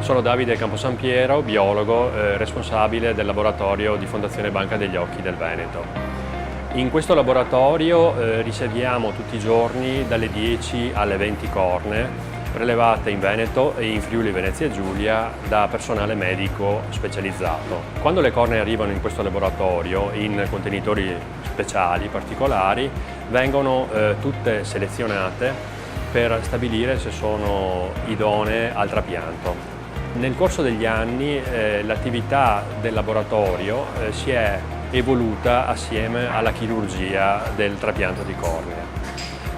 Sono Davide Camposampiero, biologo, responsabile del laboratorio di Fondazione Banca degli Occhi del Veneto. In questo laboratorio riceviamo tutti i giorni dalle 10 alle 20 cornee prelevate in Veneto e in Friuli Venezia Giulia da personale medico specializzato. Quando le cornee arrivano in questo laboratorio in contenitori speciali, particolari, vengono tutte selezionate per stabilire se sono idonee al trapianto. Nel corso degli anni l'attività del laboratorio si è evoluta assieme alla chirurgia del trapianto di cornea.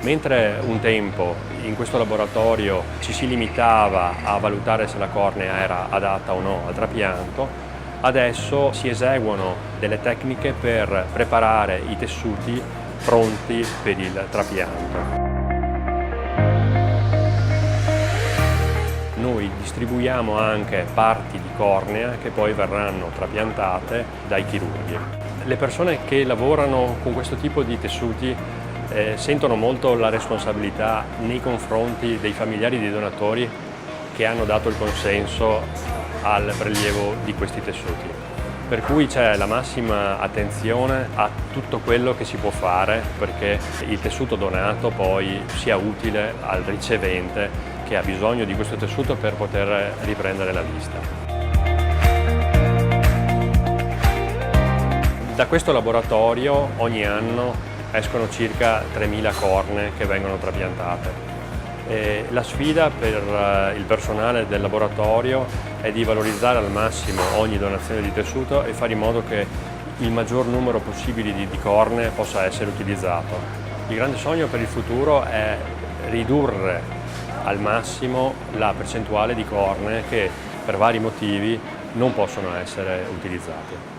Mentre un tempo in questo laboratorio ci si limitava a valutare se la cornea era adatta o no al trapianto, adesso si eseguono delle tecniche per preparare i tessuti pronti per il trapianto. Noi distribuiamo anche parti di cornea che poi verranno trapiantate dai chirurghi. Le persone che lavorano con questo tipo di tessuti sentono molto la responsabilità nei confronti dei familiari dei donatori che hanno dato il consenso al prelievo di questi tessuti. Per cui c'è la massima attenzione a tutto quello che si può fare perché il tessuto donato poi sia utile al ricevente che ha bisogno di questo tessuto per poter riprendere la vista. Da questo laboratorio ogni anno escono circa 3.000 cornee che vengono trapiantate. La sfida per il personale del laboratorio è di valorizzare al massimo ogni donazione di tessuto e fare in modo che il maggior numero possibile di cornee possa essere utilizzato. Il grande sogno per il futuro è ridurre al massimo la percentuale di cornee che per vari motivi non possono essere utilizzate.